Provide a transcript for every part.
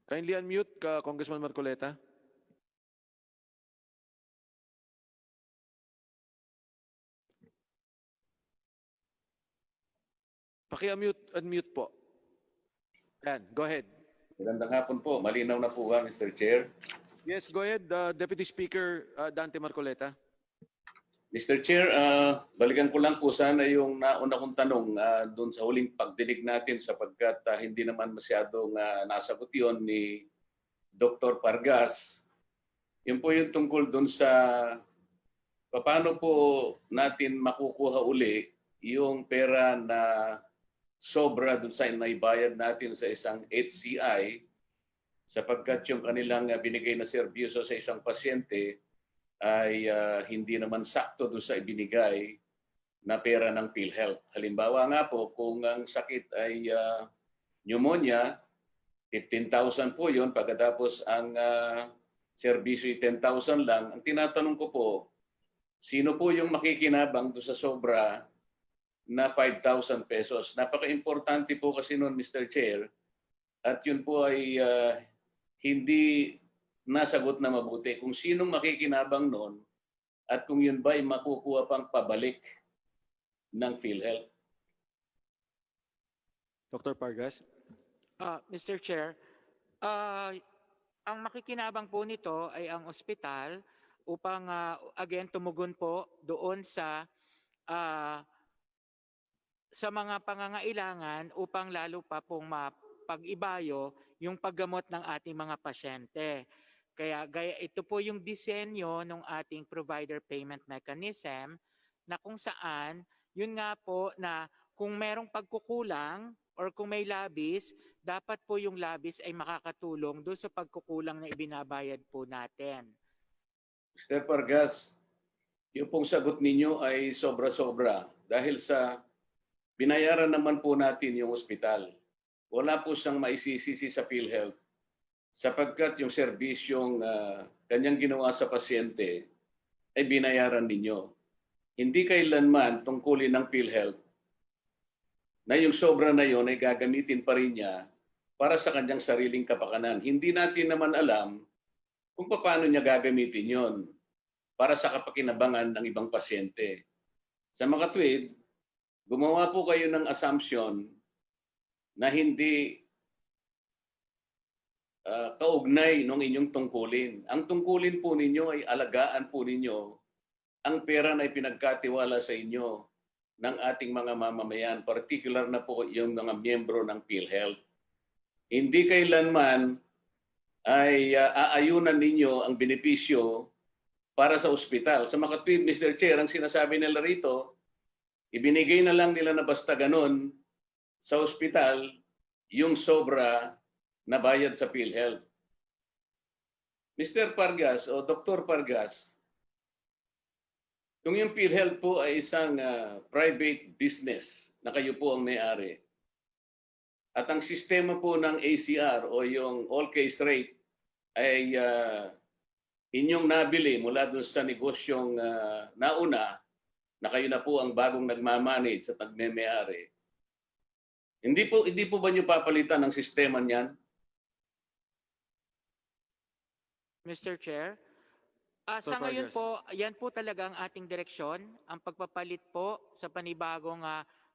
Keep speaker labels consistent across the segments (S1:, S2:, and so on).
S1: Kindly unmute, Congressman Marcoleta. Unmute po. Yan, go ahead.
S2: Magandang hapon po. Malinaw na po ba, Mr. Chair?
S1: Yes, go ahead, Deputy Speaker Dante Marcoleta.
S2: Mr. Chair, balikan ko lang po sana yung nauna kong tanong doon sa huling pagdinig natin sapagkat hindi naman masyadong nasagot yun ni Dr. Pargas. Yun po yung tungkol doon sa paano po natin makukuha uli yung pera na sobra doon sa naibayad natin sa isang HCI sapagkat yung kanilang binigay na serbisyo sa isang pasyente ay hindi naman sakto doon sa ibinigay na pera ng PhilHeath. Halimbawa nga po, kung ang sakit ay pneumonia, 15,000 po yun. Pagkatapos ang serbisyo ay 10,000 lang. Ang tinatanong ko po, sino po yung makikinabang doon sa sobra na 5,000 pesos? Napaka-importante po kasi noon, Mr. Chair. At yun po ay hindi nasagot na mabuti kung sinong makikinabang noon at kung yun ba ay makukuha pang pabalik ng PhilHeath.
S1: Dr. Pargas.
S3: Mr. Chair, ang makikinabang po nito ay ang ospital upang again tumugon po doon sa mga pangangailangan upang lalo pa pong mapag-ibayo yung paggamot ng ating mga pasyente. Kaya ito po yung disenyo ng ating provider payment mechanism na kung saan, yun nga po na kung merong pagkukulang or kung may labis, dapat po yung labis ay makakatulong doon sa pagkukulang na ibinabayad po natin.
S2: Mr. Pargas, yung pong sagot ninyo ay sobra-sobra dahil sa binayaran naman po natin yung ospital. Wala po siyang maisisisi sa PhilHeath sapagkat yung serbisyong kanyang ginawa sa pasyente ay binayaran ninyo. Hindi kailanman tungkulin ng PhilHeath na yung sobra na yon ay gagamitin pa rin niya para sa kanyang sariling kapakanan. Hindi natin naman alam kung paano niya gagamitin yon para sa kapakinabangan ng ibang pasyente. Sa mga tweet, gumawa po kayo ng assumption na hindi kaugnay ng inyong tungkulin. Ang tungkulin po ninyo ay alagaan po ninyo ang pera na ipinagkatiwala sa inyo ng ating mga mamamayan, particular na po yung mga miyembro ng PhilHeath. Hindi kailanman ay aayunan ninyo ang benepisyo para sa ospital. Sa mga tweet, Mr. Chair, ang sinasabi nila rito, ibinigay na lang nila na basta ganun sa ospital yung sobra na bayad sa PhilHeath. Mr. Pargas o Dr. Pargas, kung yung PhilHeath po ay isang private business na kayo po ang may-ari, at ang sistema po ng ACR o yung all case rate ay inyong nabili mula dun sa negosyong nauna na kayo na po ang bagong nagmamanage at nagme-may-ari, hindi po ba nyo papalitan ang sistema niyan?
S3: Mr. Chair, sa ngayon po, yan po talaga ang ating direksyon, ang pagpapalit po sa panibagong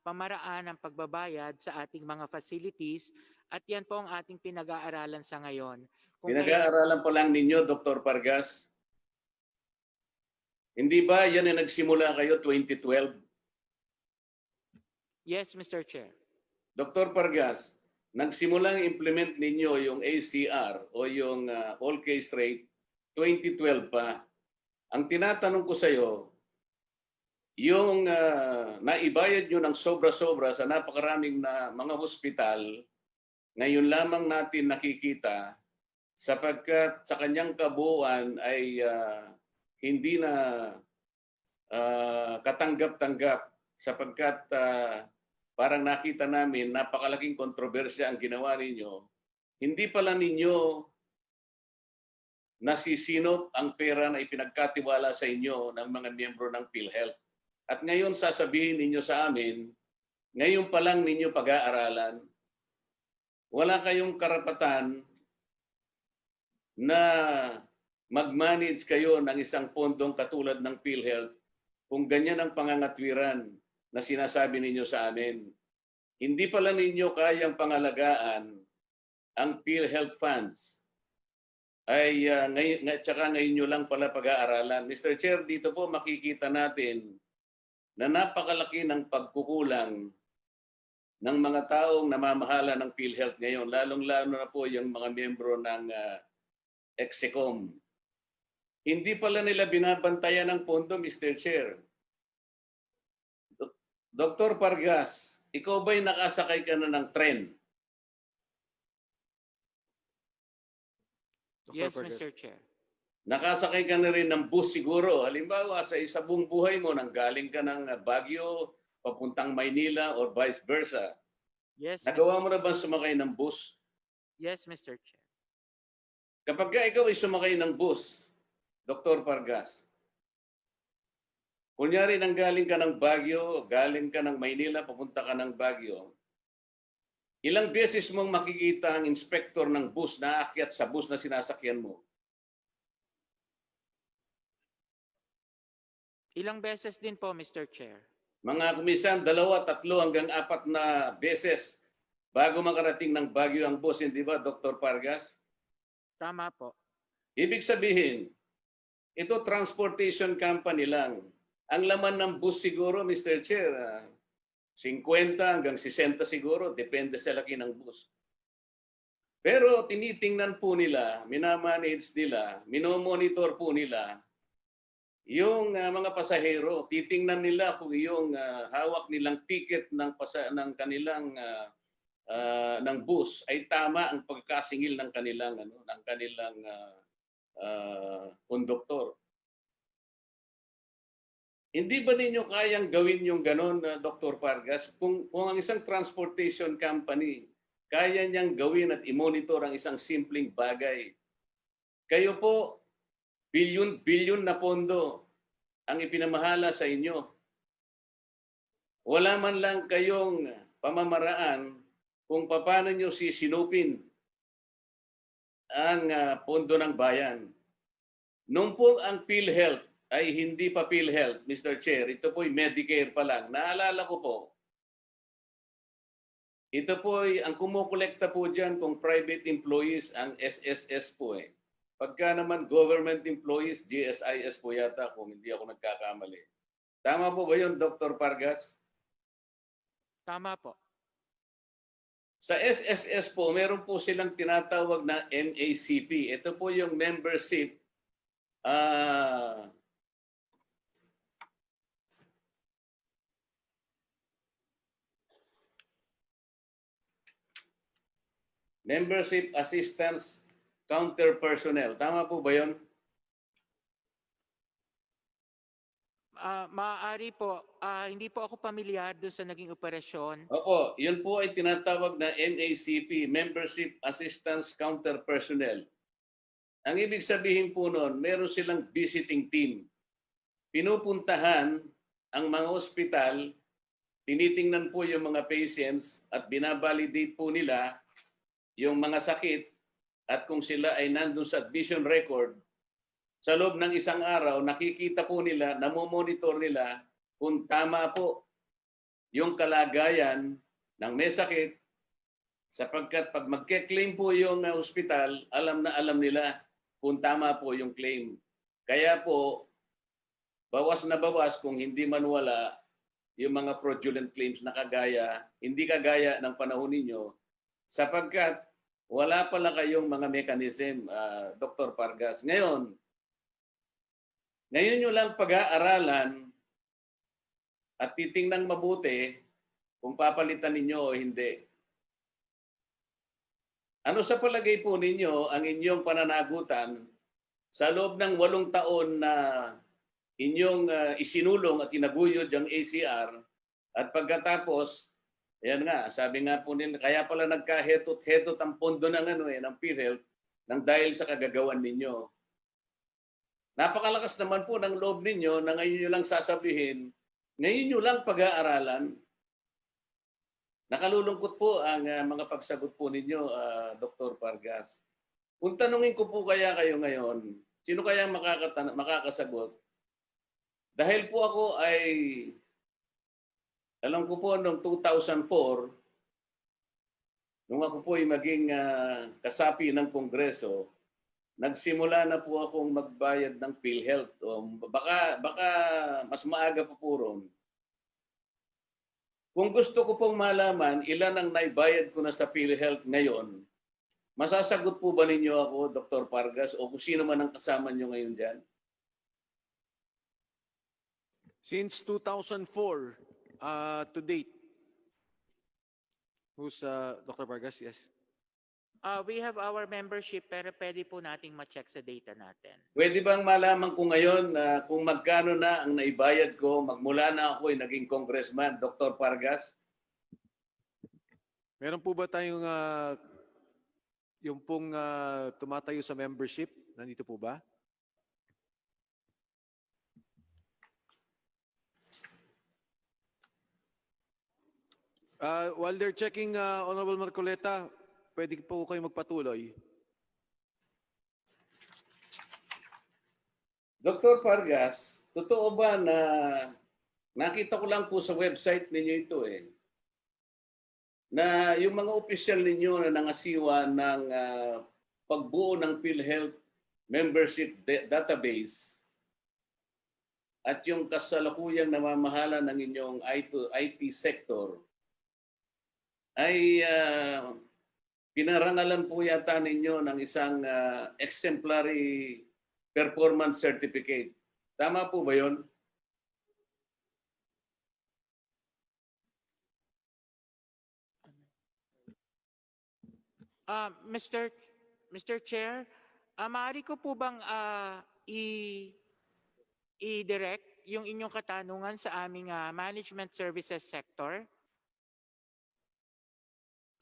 S3: pamaraan ng pagbabayad sa ating mga facilities at yan po ang ating pinag-aaralan sa ngayon.
S2: Pinag-aaralan pa lang ninyo, Dr. Pargas? Hindi ba yan ay nagsimula kayo 2012?
S3: Yes, Mr. Chair.
S2: Dr. Pargas, nagsimulang implement ninyo yung ACR o yung all case rate 2012 pa. Ang tinatanong ko sa iyo, yung naibayad nyo ng sobra-sobra sa napakaraming na mga hospital, ngayon lamang natin nakikita sapagkat sa kanyang kabuuan ay hindi na katanggap-tanggap sapagkat parang nakita namin napakalaking kontrobersya ang ginawa ninyo. Hindi pala ninyo nasisinop ang pera na ipinagkatiwala sa inyo ng mga miyembro ng PhilHeath. At ngayon sasabihin ninyo sa amin, ngayon pa lang ninyo pag-aaralan, wala kayong karapatan na mag-manage kayo ng isang pondong katulad ng PhilHealth kung ganyan ang pangangatwiran na sinasabi ninyo sa amin. Hindi pala ninyo kayang pangalagaan ang PhilHealth funds ay ngayon nyo lang pala pag-aaralan. Mr. Chair, dito po makikita natin na napakalaki ng pagkukulang ng mga taong namamahala ng PhilHealth ngayon, lalong-lalo na po yung mga miyembro ng Execom. Hindi pala nila binabantayan ng pondo, Mr. Chair. Dr. Pargas, ikaw ba'y nakasakay ka na ng tren?
S3: Yes,
S1: Pargas.
S3: Mr. Chair.
S2: Nakasakay ka na rin ng bus siguro. Halimbawa, sa isa buong buhay mo, nang galing ka ng Baguio, papuntang Maynila, or vice versa.
S3: Yes,
S2: Nagawa mo na ba sumakay ng bus?
S3: Yes, Mr. Chair.
S2: Kapag ikaw ay sumakay ng bus, Dr. Pargas, kunyari nang galing ka ng Baguio, galing ka ng Maynila, papunta ka ng Baguio, ilang beses mong makikita ang inspektor ng bus na aakyat sa bus na sinasakyan mo?
S3: Ilang beses din po, Mr. Chair.
S2: Mga kumisan, 2, 3 hanggang 4 na beses bago makarating ng Baguio ang bus, hindi ba, Dr. Pargas?
S3: Tama po.
S2: Ibig sabihin, ito transportation company lang. Ang laman ng bus siguro, Mr. Chair, 50 hanggang 60 siguro, depende sa laki ng bus. Pero tinitingnan po nila, minamanage nila, minomonitor po nila yung mga pasahero. Titingnan nila kung yung hawak nilang ticket ng kanilang ng bus ay tama ang pagkasingil ng kanilang konduktor. Hindi ba ninyo kayang gawin yung ganon, Dr. Pargas? Kung ang isang transportation company, kaya niyang gawin at i-monitor ang isang simpleng bagay. Kayo po, bilyon na pondo ang ipinamahala sa inyo. Wala man lang kayong pamamaraan kung paano nyo sisinupin ang pondo ng bayan. Nung po ang PhilHealth ay hindi pa PhilHealth, Mr. Chair, ito po'y Medicare pa lang. Naalala ko po, ito po'y, ang kumukolekta po dyan kung private employees, ang SSS po eh. Pagka naman government employees, GSIS po yata kung hindi ako nagkakamali. Tama po ba yun, Dr. Pargas?
S3: Tama po.
S2: Sa SSS po, meron po silang tinatawag na MACP. Ito po yung membership Membership Assistance Counter Personnel. Tama po ba yun?
S3: Maaari po, hindi po ako pamilyar doon sa naging operasyon.
S2: Opo, yun po ay tinatawag na MACP, Membership Assistance Counter Personnel. Ang ibig sabihin po noon, meron silang visiting team. Pinupuntahan ang mga ospital, tinitingnan po yung mga patients at binabalidate po nila yung mga sakit at kung sila ay nandun sa admission record, sa loob ng isang araw, nakikita po nila, namomonitor nila kung tama po yung kalagayan ng may sakit sapagkat pag magke-claim po yung ospital, alam na alam nila kung tama po yung claim. Kaya po, bawas na bawas kung hindi man wala yung mga fraudulent claims na hindi kagaya ng panahon ninyo, sapagkat wala pala kayong mga mechanism, Dr. Pargas. Ngayon nyo lang pag-aaralan at titingnan mabuti kung papalitan ninyo o hindi. Ano sa palagay po ninyo ang inyong pananagutan sa loob ng 8 taon na inyong isinulong at inaguyod yung ACR at pagkatapos, ayan nga, sabi nga po nila, kaya pala nagka-hetot-hetot ang pondo ng PhilHealth nang dahil sa kagagawan ninyo. Napakalakas naman po ng loob ninyo na ngayon nyo lang sasabihin, ngayon nyo lang pag-aaralan. Nakalulungkot po ang mga pagsagot po ninyo, Dr. Pargas. Kung tanungin ko po kaya kayo ngayon, sino kaya makakasagot? Dahil po ako ay, alam ko po noong 2004, nung ako po ay maging kasapi ng Kongreso, nagsimula na po akong magbayad ng PhilHealth. O baka mas maaga pa po ron. Kung gusto ko pong malaman ilan ang naibayad ko na sa PhilHealth ngayon, masasagot po ba ninyo ako, Dr. Pargas, o kung sino man ang kasama nyo ngayon dyan?
S1: Since 2004 to date. Who's Dr. Vargas? Yes.
S3: We have our membership pero pwede po nating ma-check sa data natin.
S2: Pwede bang malaman ko ngayon kung magkano na ang naibayad ko magmula na ako ay naging congressman, Dr. Pargas?
S1: Meron po ba tayong yung pong tumatayo sa membership? Nandito po ba? While they're checking, Honorable Marcoleta, pwede po kayo magpatuloy.
S2: Dr. Pargas, totoo ba na nakita ko lang po sa website ninyo ito na yung mga opisyal ninyo na nangasiwa ng pagbuo ng PhilHealth membership database at yung kasalukuyang namamahala ng inyong IT sector ay pinarangalan po yata ninyo ng isang exemplary performance certificate. Tama po ba yun?
S3: Mr. Chair, maaari ko po bang i-direct yung inyong katanungan sa aming management services sector?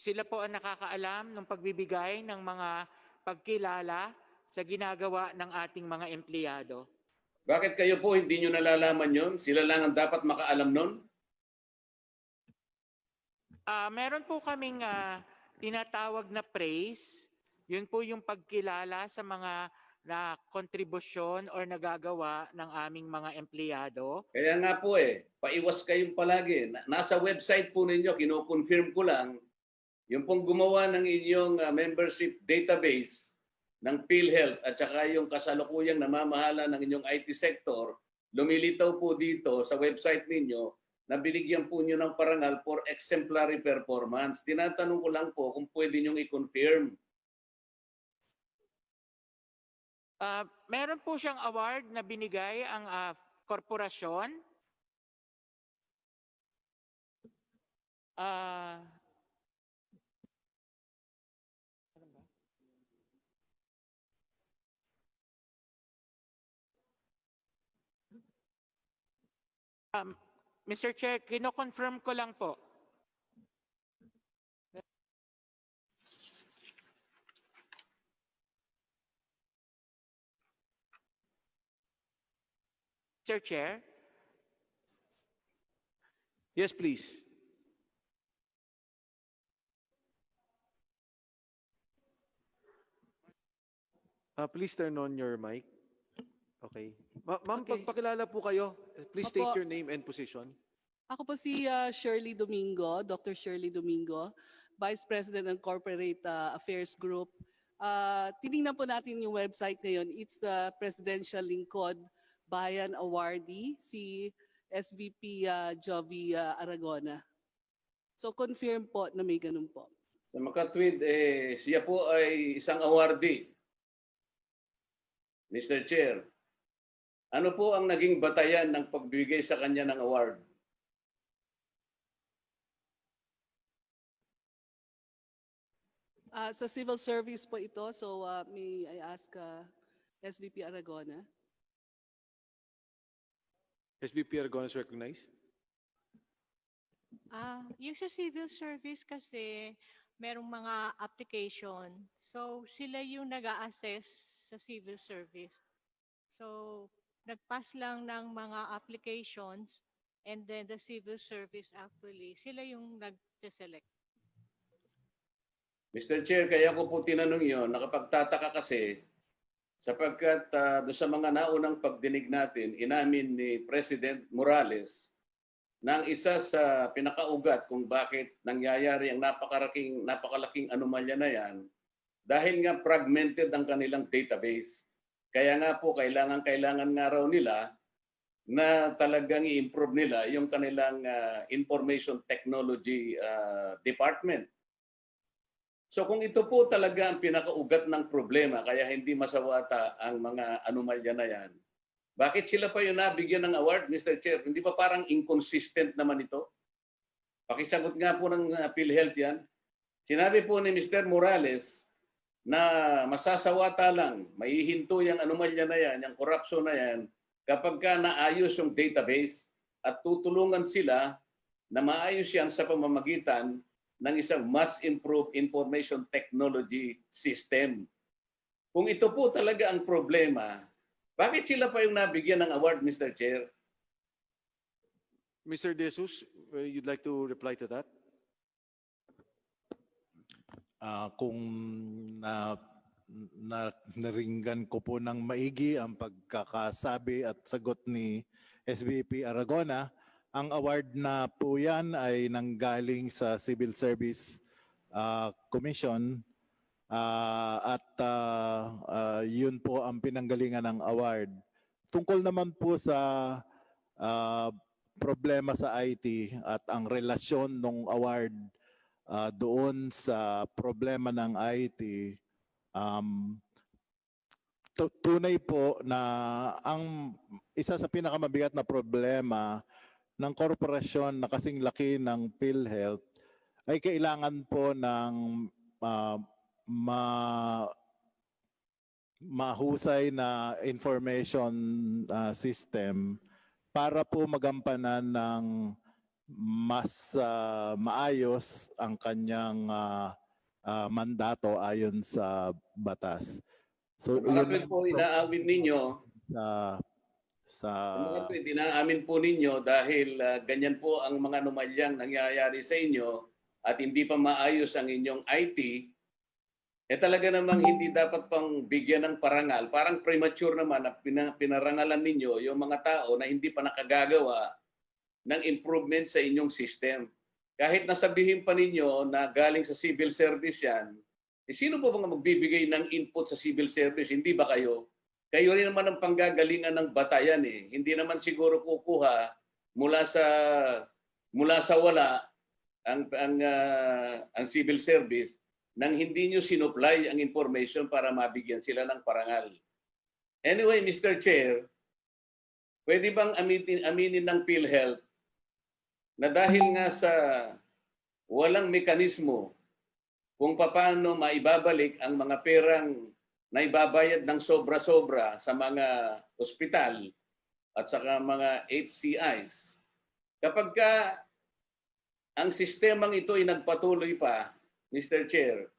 S3: Sila po ang nakakaalam ng pagbibigay ng mga pagkilala sa ginagawa ng ating mga empleyado.
S2: Bakit kayo po hindi nyo nalalaman yun? Sila lang ang dapat makaalam nun?
S3: Meron po kaming tinatawag na praise. Yun po yung pagkilala sa mga na kontribusyon or nagagawa ng aming mga empleyado.
S2: Kaya nga po paiwas kayong palagi. Nasa website po ninyo, kino-confirm ko lang, yung pong gumawa ng inyong membership database ng PhilHealth at saka yung kasalukuyang namamahala ng inyong IT sector, lumilitaw po dito sa website ninyo na binigyan po nyo ng parangal for exemplary performance. Tinatanong ko lang po kung pwede nyong i-confirm.
S3: Meron po siyang award na binigay ang korporasyon. Mr. Chair, kino-confirm ko lang po. Mr. Chair?
S1: Yes, please. Please turn on your mic. Okay. Ma'am,
S4: Okay.
S1: pagpakilala po kayo. Please
S4: Opo.
S1: state your name and position.
S4: Ako po si Shirley Domingo, Dr. Shirley Domingo, Vice President ng Corporate Affairs Group. Tinignan po natin yung website ngayon. It's the Presidential Lingkod Bayan Awardee, si SVP Jovi Aragona. So confirm po na may ganun po.
S2: Sa makatwid, siya po ay isang awardee. Mr. Chair, ano po ang naging batayan ng pagbigay sa kanya ng award?
S4: Sa civil service po ito, so may I ask SVP Aragona?
S1: SVP Argon is recognized.
S5: Yung sa civil service kasi merong mga application. So sila yung nag-a-assess sa civil service. So nag-pass lang ng mga applications and then the civil service actually, sila yung nag-select.
S2: Mr. Chair, kaya ko po tinanong yun, nakapagtataka kasi sapagkat doon sa mga naunang pagdinig natin, inamin ni President Morales na ang isa sa pinakaugat kung bakit nangyayari ang napakalaking anomalya na yan dahil nga fragmented ang kanilang database. Kaya nga po kailangan nga raw nila na talagang i-improve nila yung kanilang information technology department. So kung ito po talaga ang pinakaugat ng problema kaya hindi masawata ang mga anomalya na yan, bakit sila pa yung nabigyan ng award, Mr. Chair? Hindi ba parang inconsistent naman ito? Pakisagot nga po ng PhilHeath yan. Sinabi po ni Mr. Morales na masasawata lang, maihinto yung anomalya na yan, yung corruption na yan, kapag ka naayos yung database at tutulungan sila na maayos yan sa pamamagitan ng isang much improved information technology system. Kung ito po talaga ang problema, bakit sila pa yung nabigyan ng award, Mr. Chair?
S1: Mr. De Jesus, you'd like to reply to that?
S6: Kung naringgan ko po ng maigi ang pagkakasabi at sagot ni SVP Aragona, ang award na po yan ay nanggaling sa Civil Service Commission at yun po ang pinanggalingan ng award. Tungkol naman po sa problema sa IT at ang relasyon ng award doon sa problema ng IT, tunay po na ang isa sa pinakamabigat na problema ng korporasyon na kasing laki ng PhilHeath ay kailangan po ng mahusay na information system para po magampanan ng mas maayos ang kanyang mandato ayon sa batas. So
S2: Bakit po inaamin ninyo?
S6: Sa
S2: Inaamin po ninyo dahil ganyan po ang mga anomalyang nangyayari sa inyo at hindi pa maayos ang inyong IT, talaga namang hindi dapat pang bigyan ng parangal. Parang premature naman na pinarangalan ninyo yung mga tao na hindi pa nakagagawa ng improvement sa inyong system. Kahit nasabihin pa ninyo na galing sa civil service yan, sino po bang magbibigay ng input sa civil service? Hindi ba kayo? Kayo rin naman ang panggagalingan ng batayan eh. Hindi naman siguro kukuha mula sa wala ang civil service nang hindi nyo sinupply ang information para mabigyan sila ng parangal. Anyway, Mr. Chair, pwede bang aminin ng PhilHeath na dahil nga sa walang mekanismo kung paano maibabalik ang mga perang na ibabayad ng sobra-sobra sa mga ospital at sa mga HCIs, kapag ka ang sistemang ito ay nagpatuloy pa, Mr. Chair,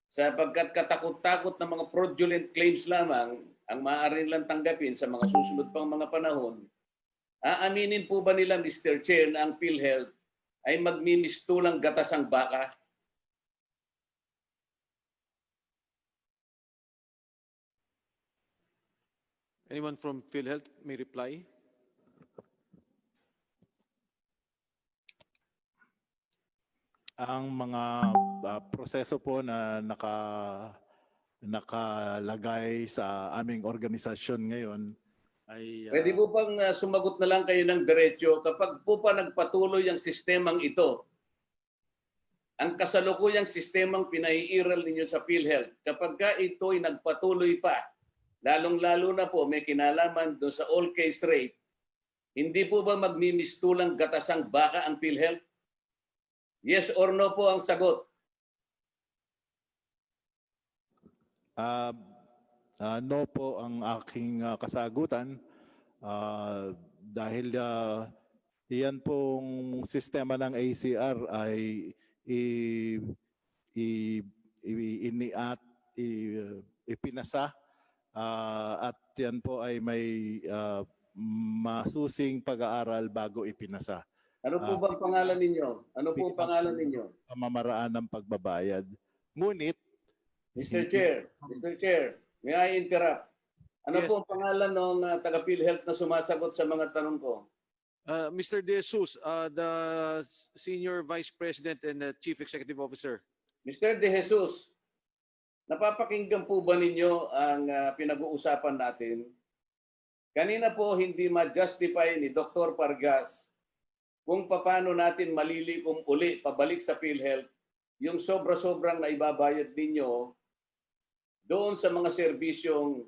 S2: sapagkat katakot-takot na mga fraudulent claims lamang ang maaari nilang tanggapin sa mga susunod pang mga panahon, aaminin po ba nila, Mr. Chair, na ang PhilHeath ay magmimistulang gatas ang baka?
S1: Anyone from PhilHeath may reply?
S6: ang mga proseso po na nakalagay sa aming organisasyon ngayon ay
S2: Pwede po bang sumagot na lang kayo ng diretso kapag po pa nagpatuloy ang sistemang ito, ang kasalukuyang sistemang pinaiiral ninyo sa PhilHeath, kapag ka ito ay nagpatuloy pa, lalong-lalo na po may kinalaman doon sa all case rate, hindi po ba magmimistulang gatasang baka ang PhilHeath? Yes or no po ang sagot?
S6: no po ang aking kasagutan dahil iyan pong sistema ng ACR ay ipinasa at yan po ay may masusing pag-aaral bago ipinasa.
S2: Ano po bang pangalan ninyo? Ano po pangalan ninyo?
S6: Pamamaraan ng pagbabayad. Ngunit,
S2: Mr.
S6: hindi-
S2: Chair, may I interrupt? Ano
S1: Yes.
S2: po ang pangalan ng taga PhilHeath na sumasagot sa mga tanong ko?
S1: Mr. De Jesus, the Senior Vice President and Chief Executive Officer.
S2: Mr. De Jesus, napapakinggan po ba ninyo ang pinag-uusapan natin? Kanina po hindi ma-justify ni Dr. Pargas kung paano natin malilikom uli pabalik sa PhilHealth yung sobra-sobrang naibabayad ninyo doon sa mga serbisyong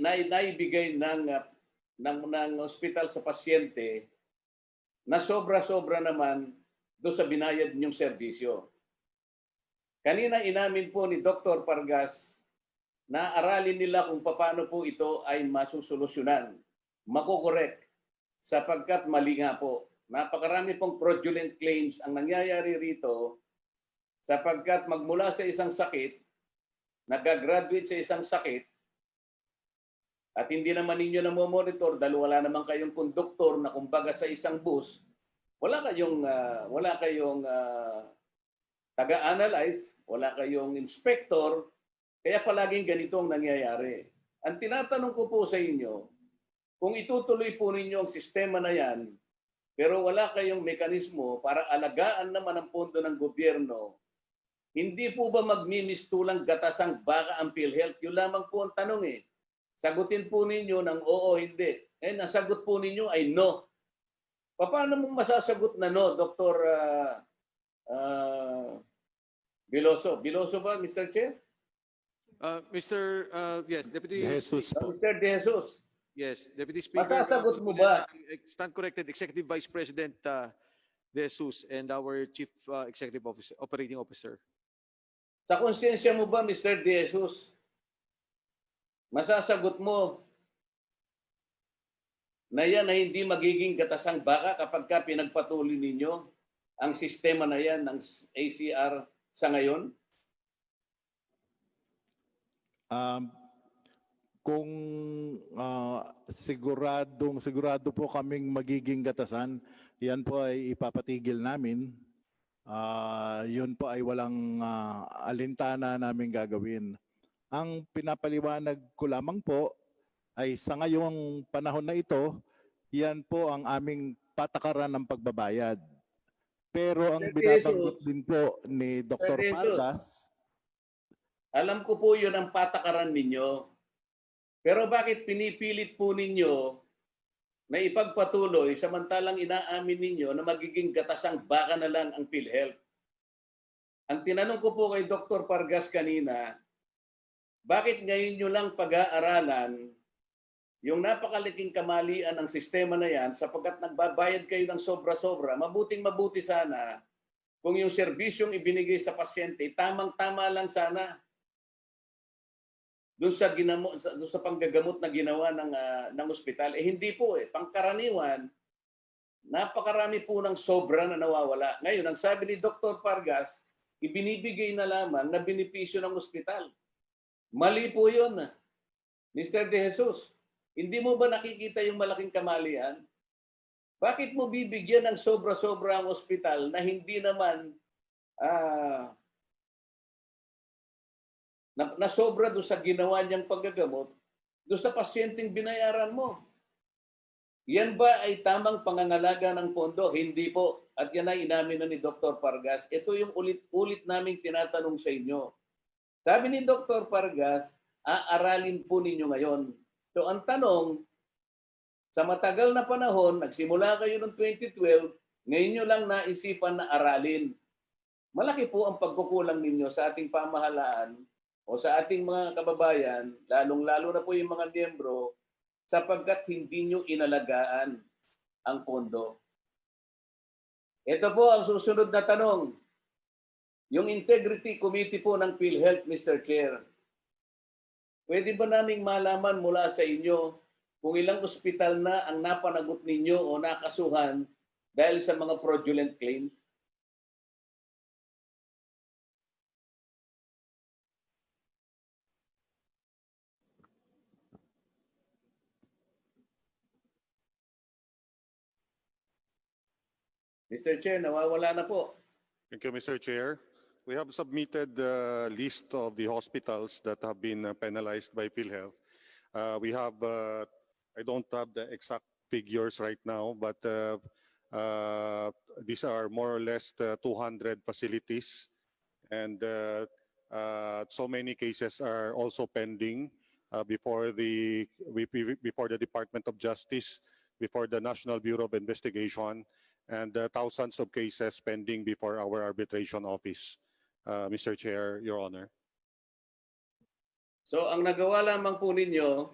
S2: naibigay ng ospital sa pasyente na sobra-sobra naman doon sa binayad ninyong serbisyo. Kanina inamin po ni Dr. Pargas na aralin nila kung paano po ito ay masusolusyonan, makokorek, sapagkat mali nga po. Napakarami pong fraudulent claims ang nangyayari rito sapagkat magmula sa isang sakit, nag-graduate sa isang sakit, at hindi naman ninyo namomonitor dahil wala naman kayong konduktor na kumbaga sa isang bus, wala kayong taga-analyze, wala kayong inspector, kaya palaging ganito ang nangyayari. Ang tinatanong ko po sa inyo, kung itutuloy po ninyo ang sistema na yan, pero wala kayong mekanismo para alagaan naman ang pondo ng gobyerno, hindi po ba magmimistulang gatasang baka ang PhilHealth? Yun lamang po ang tanong eh. Sagutin po ninyo ng oo, hindi. Nasagot po ninyo ay no. Paano mo masasagot na no, Dr. Biloso? Biloso ba, Mr. Chair?
S1: Yes, Deputy
S6: De Jesus
S1: Speaker.
S6: po.
S2: Mr. De Jesus,
S1: Yes, Deputy Speaker.
S2: masasagot mo ba?
S1: Stand corrected, Executive Vice President De Jesus and our Chief Executive Officer, Operating Officer.
S2: Sa konsensya mo ba, Mr. De Jesus, masasagot mo na yan ay hindi magiging gatasang baka kapag ka pinagpatuloy ninyo ang sistema na yan ng ACR sa ngayon?
S6: Kung sigurado po kaming magiging gatasan, yan po ay ipapatigil namin. Yun po ay walang alintana namin gagawin. Ang pinapaliwanag ko lamang po ay sa ngayong panahon na ito, yan po ang aming patakaran ng pagbabayad. Pero ang
S2: Sir
S6: binabanggit
S2: Jesus.
S6: din po ni Dr.
S2: Sir Jesus.
S6: Pargas,
S2: Alam ko po yun ang patakaran ninyo. Pero bakit pinipilit po ninyo na ipagpatuloy samantalang inaamin ninyo na magiging gatasang baka na lang ang PhilHealth? Ang tinanong ko po kay Dr. Pargas kanina, bakit ngayon nyo lang pag-aaralan yung napakalaking kamalian ng sistema na yan sapagkat nagbabayad kayo ng sobra-sobra? Mabuting-mabuti sana kung yung serbisyong ibinigay sa pasyente, tamang-tama lang sana doon sa panggagamot na ginawa ng ospital. Hindi po eh. Pangkaraniwan, napakarami po ng sobra na nawawala. Ngayon, ang sabi ni Dr. Pargas, ibinibigay na lamang na benepisyo ng ospital. Mali po yun, Mr. De Jesus. Hindi mo ba nakikita yung malaking kamalian? Bakit mo bibigyan ng sobra-sobra ang ospital na hindi naman na sobra doon sa ginawa niyang paggagamot, doon sa pasyenteng binayaran mo? Yan ba ay tamang pangangalaga ng pondo? Hindi po. At yan ay inamin na ni Dr. Pargas. Ito yung ulit-ulit naming tinatanong sa inyo. Sabi ni Dr. Pargas, aaralin po ninyo ngayon. So ang tanong, sa matagal na panahon, nagsimula kayo noong 2012, ngayon nyo lang naisipan na aralin. Malaki po ang pagkukulang ninyo sa ating pamahalaan o sa ating mga kababayan, lalong-lalo na po yung mga miyembro, sapagkat hindi nyo inalagaan ang pondo. Ito po ang susunod na tanong. Yung Integrity Committee po ng PhilHealth, Mr. Chair. Pwede ba naming malaman mula sa inyo kung ilang ospital na ang napanagot ninyo o nakasuhan dahil sa mga fraudulent claims? Mr. Chair, nawawala na po.
S7: Thank you, Mr. Chair. We have submitted the list of the hospitals that have been penalized by PhilHeath. I don't have the exact figures right now, but these are more or less 200 facilities, and so many cases are also pending before the Department of Justice, before the National Bureau of Investigation, and thousands of cases pending before our arbitration office. Mr. Chair, Your Honor.
S2: So ang nagawa lamang po ninyo,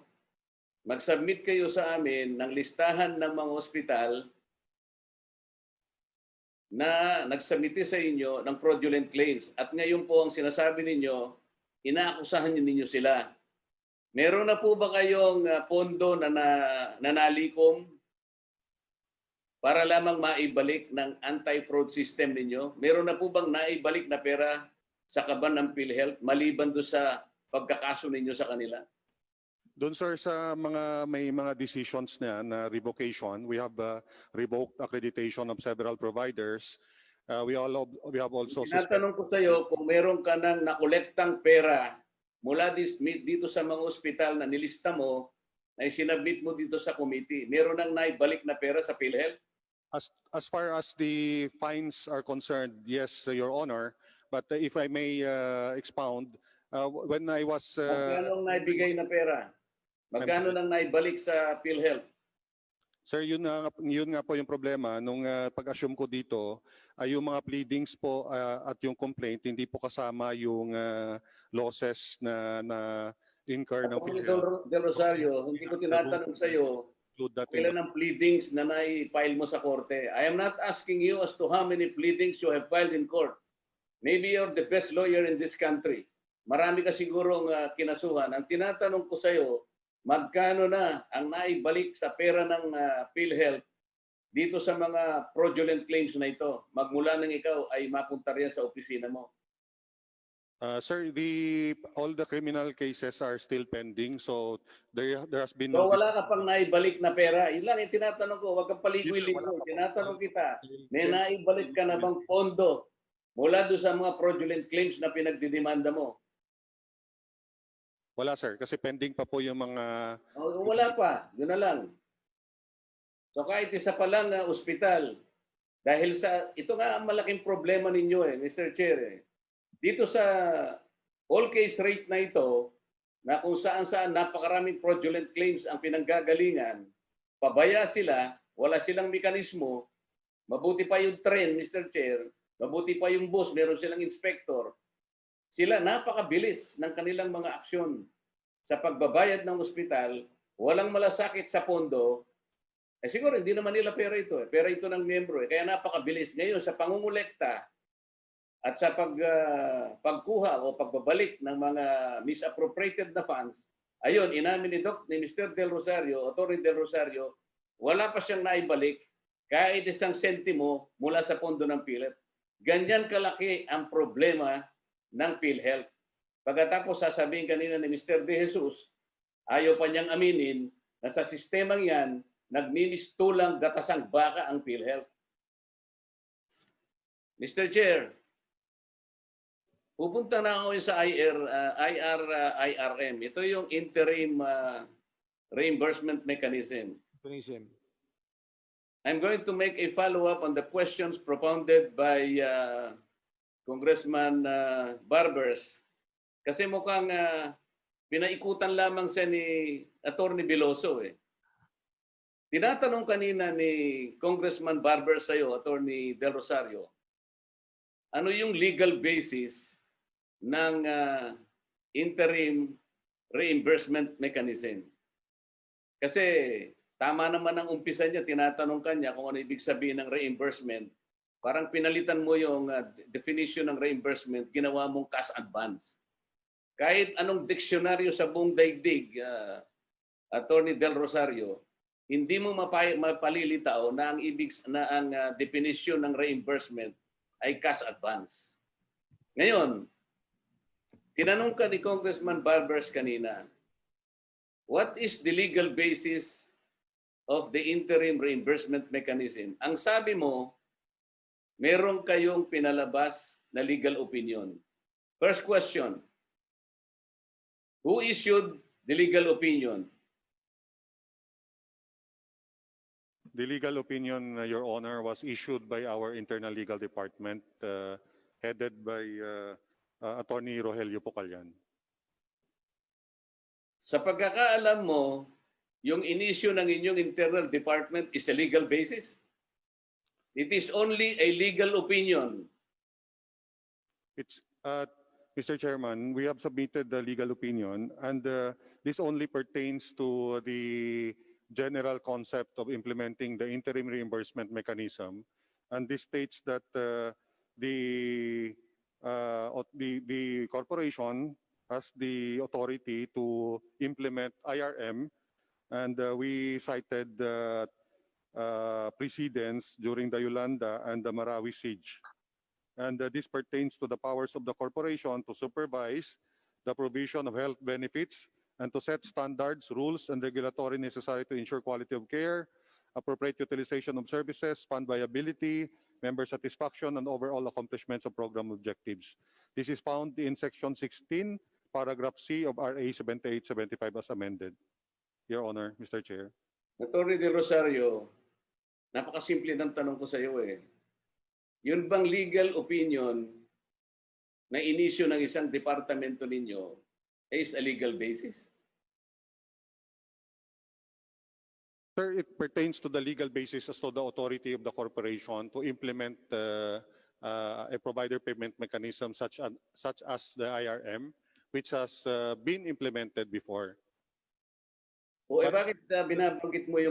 S2: mag-submit kayo sa amin ng listahan ng mga ospital na nagsubmit sa inyo ng fraudulent claims. At ngayon po ang sinasabi ninyo, inaakusahan ninyo sila. Meron na po ba kayong pondo na nalikom para lamang maibalik ng anti-fraud system ninyo? Meron na po bang naibalik na pera sa kaban ng PhilHeath maliban doon sa pagkakaso ninyo sa kanila?
S7: Doon sir sa may mga decisions na revocation, we have revoked accreditation of several providers. We have also
S2: Tinatanong ko sa iyo kung meron ka nang nakolektang pera mula dito sa mga ospital na nilista mo na isinabit mo dito sa committee. Meron nang naibalik na pera sa PhilHeath?
S7: As far as the fines are concerned, yes, Your Honor. But if I may expound, when I was...
S2: Magkano ang naibigay na pera? Magkano nang naibalik sa PhilHeath?
S7: Sir, yun nga po yung problema. Nung pag-assume ko dito, ay yung mga pleadings po at yung complaint, hindi po kasama yung losses na incur ng PhilHeath.
S2: Del Rosario, hindi ko tinatanong sa iyo kailan ang pleadings na nai-file mo sa korte. I am not asking you as to how many pleadings you have filed in court. Maybe you're the best lawyer in this country. Marami ka sigurong kinasuhan. Ang tinatanong ko sa iyo, magkano na ang naibalik sa pera ng PhilHeath dito sa mga fraudulent claims na ito? Magmula ng ikaw ay mapunta rin sa opisina mo.
S7: Sir, all the criminal cases are still pending, so there has been
S2: So
S7: no...
S2: wala ka pang naibalik na pera. Yun lang yung tinatanong ko. Huwag kang paligoy-ligoy. Tinatanong kita, may naibalik ka na bang pondo mula doon sa mga fraudulent claims na pinagdidemanda mo?
S7: Wala sir, kasi pending pa po yung mga...
S2: Wala pa. Yun na lang. So kahit isa pa lang ospital, dahil sa... Ito nga ang malaking problema ninyo Mr. Chair. Dito sa all case rate na ito, na kung saan napakaraming fraudulent claims ang pinanggagalingan, pabaya sila, wala silang mekanismo, mabuti pa yung train, Mr. Chair, mabuti pa yung bus, meron silang inspector. Sila napakabilis ng kanilang mga aksyon sa pagbabayad ng ospital, walang malasakit sa pondo. Siguro hindi naman nila pera ito. Pera ito ng miyembro. Kaya napakabilis. Ngayon sa pangungulekta at sa pagkuha o pagbabalik ng mga misappropriated na funds, ayun, inamin ni Mr. Del Rosario, Atty. Del Rosario, wala pa siyang naibalik kahit isang sentimo mula sa pondo ng PhilHeath. Ganyan kalaki ang problema ng PhilHeath. Pagkatapos sasabihin kanina ni Mr. De Jesus, ayaw pa niyang aminin na sa sistemang yan, nagmimistulang gatasang baka ang PhilHeath. Mr. Chair, pupunta na ako sa IRM. Ito yung interim reimbursement mechanism. I'm going to make a follow-up on the questions propounded by Congressman Barbers. Kasi mukhang pinaikutan lamang siya ni Atty. Veloso. Tinatanong kanina ni Congressman Barbers sa'yo, Atty. Del Rosario, ano yung legal basis ng interim reimbursement mechanism? Kasi tama naman ang umpisa niya, tinatanong kanya kung ano ibig sabihin ng reimbursement. Parang pinalitan mo yung definition ng reimbursement, ginawa mong cash advance. Kahit anong diksyonaryo sa buong daigdig, Atty. Del Rosario, hindi mo mapalilitaw na ang definition ng reimbursement ay cash advance. Ngayon, tinanong ka ni Congressman Barbers kanina, what is the legal basis of the interim reimbursement mechanism? Ang sabi mo, meron kayong pinalabas na legal opinion. First question, who issued the legal opinion?
S7: The legal opinion, Your Honor, was issued by our internal legal department, headed by Attorney Rogelio Pocallan.
S2: Sa pagkakaalam mo, yung in-issue ng inyong internal department is a legal basis? It is only a legal opinion.
S7: It's, Mr. Chairman, we have submitted the legal opinion, and this only pertains to the general concept of implementing the interim reimbursement mechanism. And this states that the corporation has the authority to implement IRM, and we cited precedents during the Yolanda and the Marawi siege. And this pertains to the powers of the corporation to supervise the provision of health benefits and to set standards, rules, and regulatory necessary to ensure quality of care, appropriate utilization of services, fund viability, member satisfaction, and overall accomplishments of program objectives. This is found in Section 16, Paragraph C of RA 7875 as amended. Your Honor, Mr. Chair.
S2: Attorney De Rosario, napakasimple ng tanong ko sa iyo eh. Yun bang legal opinion na inisyu ng isang departamento ninyo is a legal basis?
S7: Sir, it pertains to the legal basis as to the authority of the corporation to implement a provider payment mechanism such as the IRM, which has been implemented before.
S2: O bakit binabanggit mo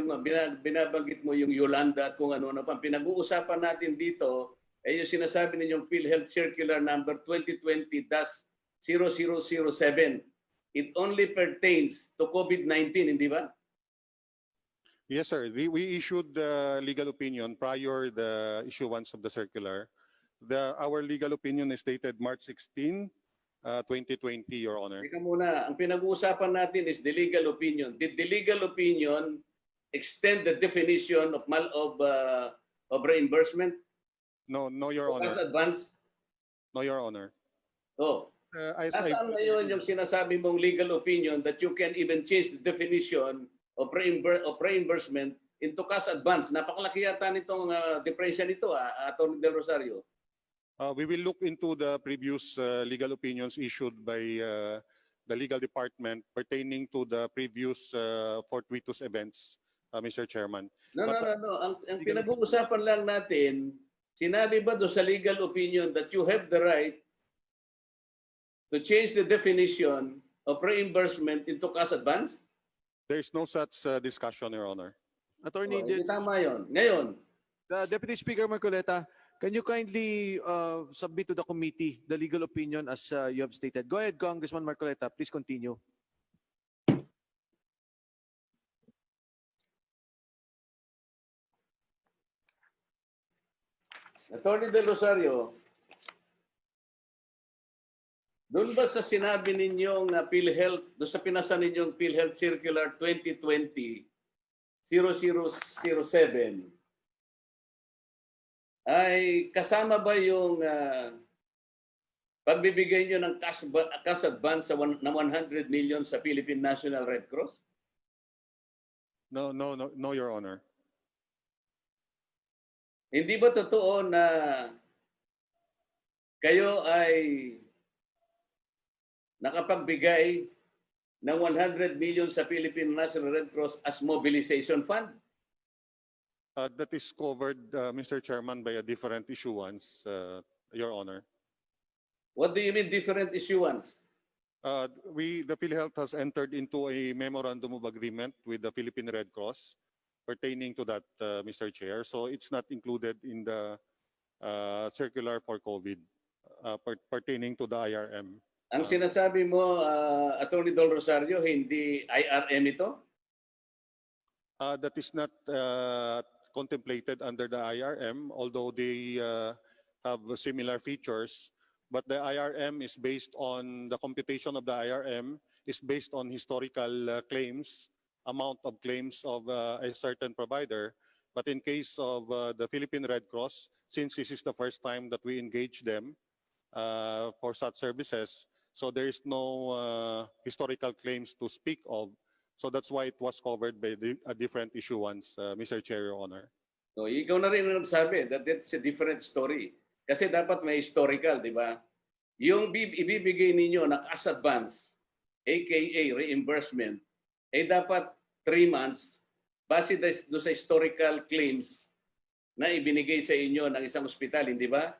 S2: yung Yolanda at kung ano na pa? Pinag-uusapan natin dito ay yung sinasabi ninyong PhilHeath Circular number 2020-0007. It only pertains to COVID-19, hindi ba?
S7: Yes, sir. We issued the legal opinion prior the issuance of the circular. Our legal opinion is dated March 16, 2020, Your Honor.
S2: Teka muna, ang pinag-uusapan natin is the legal opinion. Did the legal opinion extend the definition of reimbursement?
S7: No, Your
S2: As
S7: Honor.
S2: advance?
S7: No, Your Honor.
S2: Oh. Nasaan ngayon yung sinasabi mong legal opinion that you can even change the definition of reimbursement into cash advance? Napakalaki yata nitong diferensya nito, Atty. Del Rosario.
S7: We will look into the previous legal opinions issued by the legal department pertaining to the previous fortuitous events, Mr. Chairman.
S2: No. Ang pinag-uusapan lang natin, sinabi ba doon sa legal opinion that you have the right to change the definition of reimbursement into cash advance?
S7: There is no such discussion, Your Honor.
S1: Attorney,
S2: Hindi tama yun. Ngayon,
S1: Deputy Speaker Marcoleta, can you kindly submit to the committee the legal opinion as you have stated? Go ahead, Congressman Marcoleta. Please continue.
S2: Atty. Del Rosario, doon ba sa sinabi ninyong PhilHealth, doon sa pinasa ninyong PhilHealth Circular 2020-0007, ay kasama ba yung pagbibigay nyo ng cash advance na 100 million sa Philippine National Red Cross?
S7: No, Your Honor.
S2: Hindi ba totoo na kayo ay nakapagbigay ng 100 million sa Philippine National Red Cross as mobilization fund?
S7: That is covered, Mr. Chairman, by a different issuance, Your Honor.
S2: What do you mean different issuance?
S7: The PhilHealth has entered into a memorandum of agreement with the Philippine Red Cross pertaining to that, Mr. Chair. So it's not included in the circular for COVID pertaining to the IRM.
S2: Ang sinasabi mo, Atty. Del Rosario, hindi IRM ito?
S7: That is not contemplated under the IRM, although they have similar features. But the IRM is based on the computation of the IRM is based on historical claims, amount of claims of a certain provider. But in case of the Philippine Red Cross, since this is the first time that we engage them for such services. So there is no historical claims to speak of. So that's why it was covered by a different issuance, Mr. Chair, Your Honor.
S2: So, ikaw na rin ang nagsabi that that's a different story. Kasi dapat may historical, di ba? Yung ibibigay ninyo na cash advance, aka reimbursement, dapat 3 months base doon sa historical claims na ibinigay sa inyo ng isang ospital, hindi ba?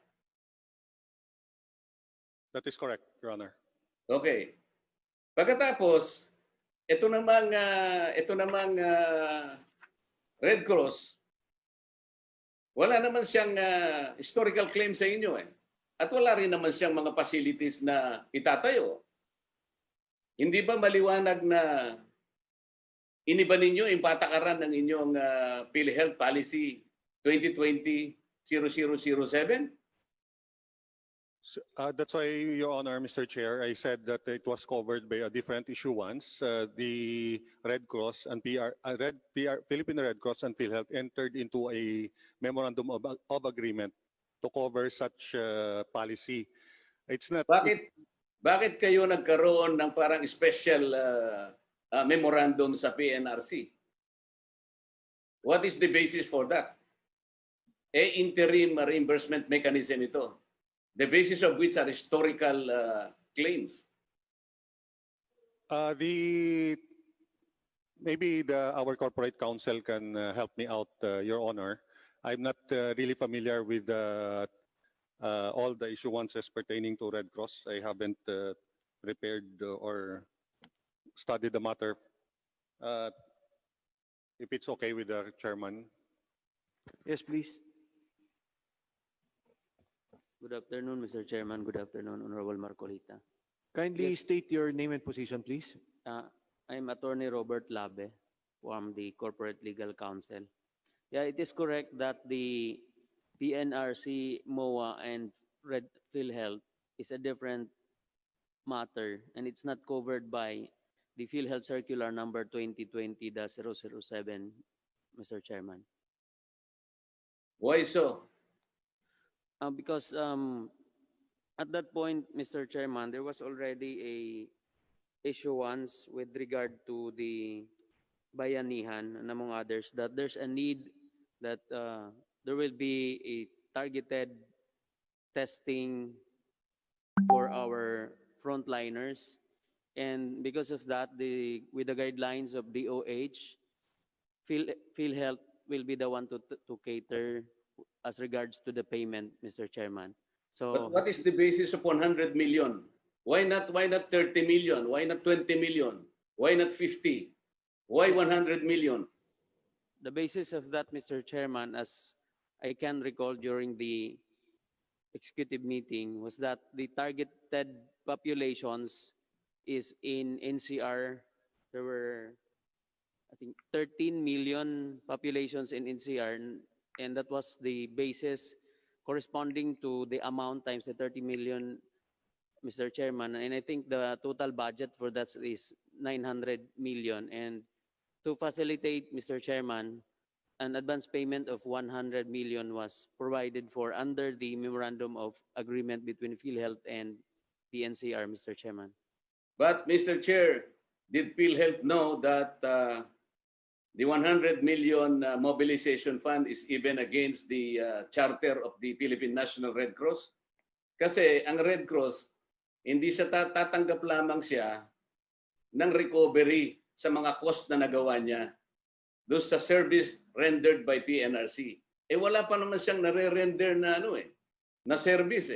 S7: That is correct, Your Honor.
S2: Okay. Pagkatapos, ito namang Red Cross, wala naman siyang historical claim sa inyo eh. At wala rin naman siyang mga facilities na itatayo. Hindi ba maliwanag na iniba ninyo yung patakaran ng inyong PhilHeath Policy 2020-0007?
S7: That's why, Your Honor, Mr. Chair, I said that it was covered by a different issuance. The Red Cross and Philippine Red Cross and PhilHeath entered into a memorandum of agreement to cover such policy. It's not.
S2: Bakit kayo nagkaroon ng parang special memorandum sa PNRC? What is the basis for that? Interim reimbursement mechanism ito. The basis of which are historical claims.
S7: Maybe our corporate counsel can help me out, Your Honor. I'm not really familiar with all the issuances pertaining to Red Cross. I haven't prepared or studied the matter. If it's okay with the chairman.
S1: Yes, please.
S8: Good afternoon, Mr. Chairman. Good afternoon, Honorable Marcolita.
S1: Kindly state your name and position, please.
S8: I'm Attorney Robert Labe from the Corporate Legal Counsel. Yeah, it is correct that the PNRC, MOA, and PhilHeath is a different matter, and it's not covered by the PhilHeath Circular number 2020-007, Mr. Chairman.
S2: Why so?
S8: Because at that point, Mr. Chairman, there was already a issuance with regard to the bayanihan and among others that there's a need that there will be a targeted testing for our frontliners. And because of that, with the guidelines of DOH, PhilHeath will be the one to cater as regards to the payment, Mr. Chairman. So,
S2: but what is the basis of 100 million? Why not 30 million? Why not 20 million? Why not 50? Why 100 million?
S8: the basis of that, Mr. Chairman, as I can recall during the executive meeting, was that the targeted populations is in NCR. There were, I think, 13 million populations in NCR, and that was the basis corresponding to the amount times the 30 million, Mr. Chairman. And I think the total budget for that is 900 million. And to facilitate, Mr. Chairman, an advance payment of 100 million was provided for under the Memorandum of Agreement between PhilHeath and the NCR, Mr. Chairman.
S2: But, Mr. Chair, did PhilHeath know that the 100 million mobilization fund is even against the charter of the Philippine National Red Cross? Kasi ang Red Cross, hindi sa tatanggap lamang siya ng recovery sa mga cost na nagawa niya doon sa service rendered by PNRC. Wala pa naman siyang nare-render na na service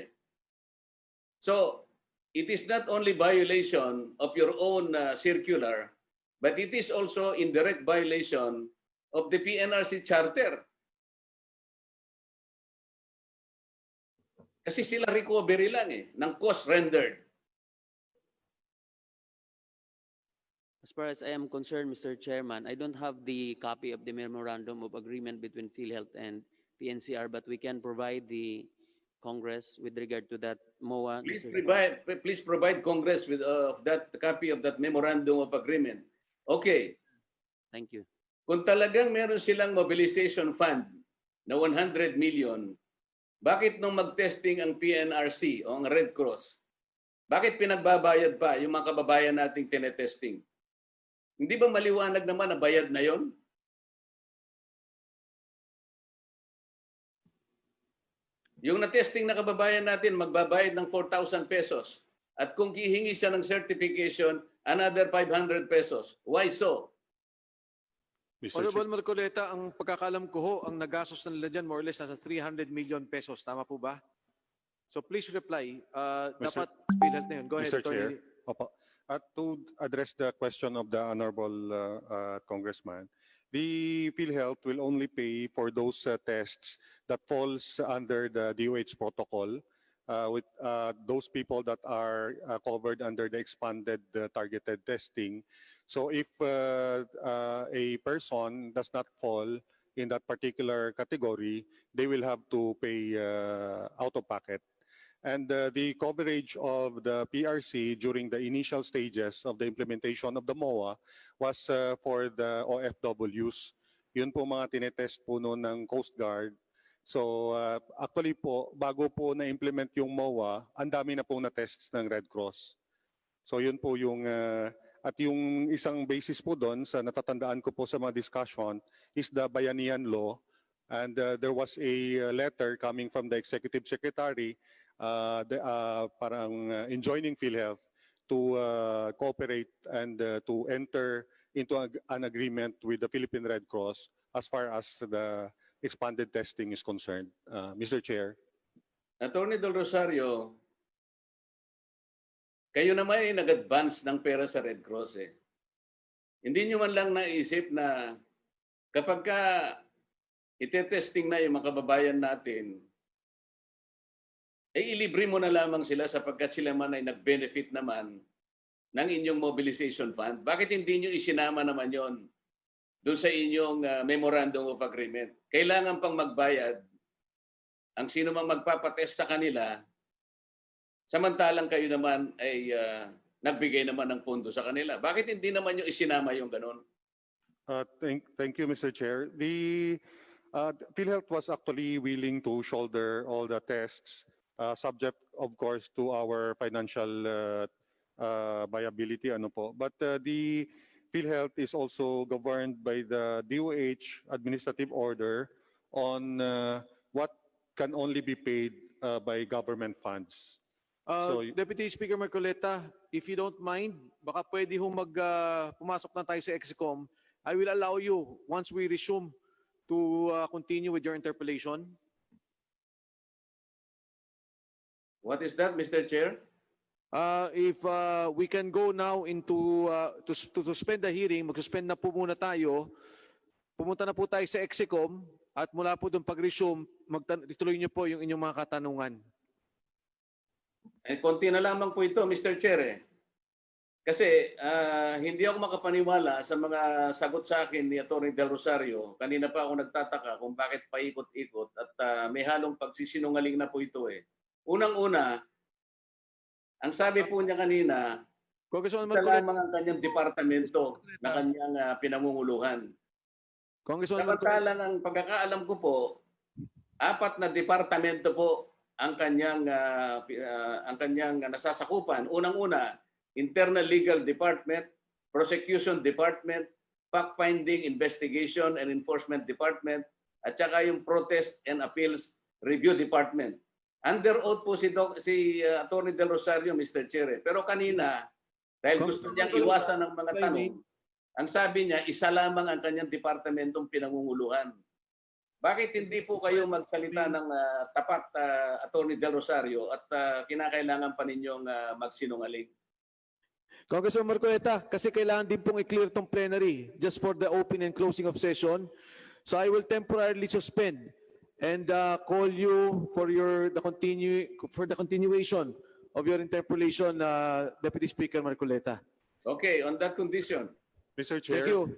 S2: So, it is not only violation of your own circular, but it is also indirect violation of the PNRC charter. Kasi sila recovery lang ng cost rendered.
S8: As far as I am concerned, Mr. Chairman, I don't have the copy of the Memorandum of Agreement between PhilHeath and PNCR, but we can provide the Congress with regard to that MOA.
S2: Please provide Congress with that copy of that Memorandum of Agreement. Okay.
S8: Thank you.
S2: Kung talagang meron silang mobilization fund na 100 million, Bakit nung mag-testing ang PNRC o ang Red Cross, bakit pinagbabayad pa yung mga kababayan nating tinetesting? Hindi ba maliwanag naman na bayad na yon? Yung na-testing na kababayan natin, magbabayad ng 4,000 pesos. At kung hihingi siya ng certification, another 500 pesos. Why so?
S7: Mr.
S1: Honorable Marcoleta, ang pagkakalam ko ho, ang nagastos na nila dyan more or less nasa 300 million pesos. Tama po ba? So please reply. Dapat PhilHeath na yun. Go ahead,
S7: Mr. Chair.
S1: Attorney.
S7: Opo. To address the question of the Honorable Congressman, the PhilHealth will only pay for those tests that falls under the DOH protocol with those people that are covered under the expanded targeted testing. So if a person does not fall in that particular category, they will have to pay out of pocket. And the coverage of the PRC during the initial stages of the implementation of the MOA was for the OFWs. Yun po mga tinetest po noon ng Coast Guard. So actually po, bago po na-implement yung MOA, ang dami na pong na-tests ng Red Cross. So yun po yung, at yung isang basis po doon sa natatandaan ko po sa mga discussion is the Bayanihan Law. And there was a letter coming from the Executive Secretary parang enjoining PhilHealth to cooperate and to enter into an agreement with the Philippine Red Cross as far as the expanded testing is concerned. Mr. Chair.
S2: Attorney Del Rosario, kayo naman ay nag-advance ng pera sa Red Cross eh. Hindi nyo man lang naisip na kapag ka itetesting na yung mga kababayan natin, ay ilibre mo na lamang sila sapagkat sila man ay nag-benefit naman ng inyong mobilization fund. Bakit hindi nyo isinama naman yon doon sa inyong memorandum of agreement? Kailangan pang magbayad ang sino mang magpapatest sa kanila, samantalang kayo naman ay nagbigay naman ng pondo sa kanila. Bakit hindi naman nyo isinama yung ganon?
S7: Thank you, Mr. Chair. The PhilHealth was actually willing to shoulder all the tests, subject, of course, to our financial viability. Ano po. But the PhilHealth is also governed by the DOH administrative order on what can only be paid by government funds.
S1: Deputy Speaker Marcoleta, if you don't mind, baka pwede hong pumasok na tayo sa Execom. I will allow you, once we resume, to continue with your interpellation.
S2: What is that, Mr. Chair?
S1: If we can go now into to suspend the hearing, mag-suspend na po muna tayo. Pumunta na po tayo sa Execom at mula po doon pag-resume, ituloy niyo po yung inyong mga katanungan.
S2: Konti na lamang po ito, Mr. Chair. Kasi hindi ako makapaniwala sa mga sagot sa akin ni Atty. Del Rosario. Kanina pa ako nagtataka kung bakit paikot-ikot at may halong pagsisinungaling na po ito eh. Unang-una, ang sabi po niya kanina, isa lamang ang kanyang departamento na kanyang pinamumuluhan. Samantalang ang pagkakaalam ko po, 4 na departamento po ang kanyang nasasakupan. Unang-una, Internal Legal Department, Prosecution Department, Fact-Finding, Investigation and Enforcement Department, at saka yung Protest and Appeals Review Department. Under oath po si Atty. Del Rosario, Mr. Chair. Pero kanina, dahil gusto niyang iwasan ng mga tanong, ang sabi niya, isa lamang ang kanyang departamentong pinangunguluhan. Bakit hindi po kayo magsalita ng tapat, Atty. Del Rosario, at kinakailangan pa ninyong magsinungaling?
S1: Congressman Marcoleta, kasi kailangan din pong i-clear tong plenary just for the open and closing of session. So I will temporarily suspend and call you for the continuation of your interpellation, Deputy Speaker Marcoleta.
S2: Okay, on that condition.
S7: Mr. Chair.
S1: Thank you.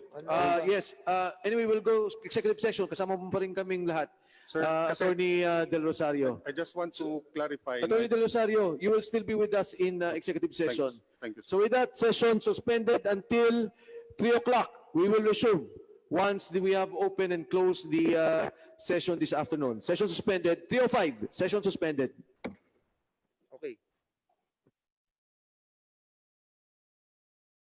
S1: Yes. Anyway, we'll go executive session. Kasama mo pa rin kaming lahat.
S7: Sir,
S1: Attorney Del Rosario.
S7: I just want to clarify.
S1: Attorney Del Rosario, you will still be with us in executive session.
S7: Thank you.
S1: So with that, session suspended until 3 o'clock. We will resume once we have opened and closed the session this afternoon. Session suspended. 3:05. Session suspended.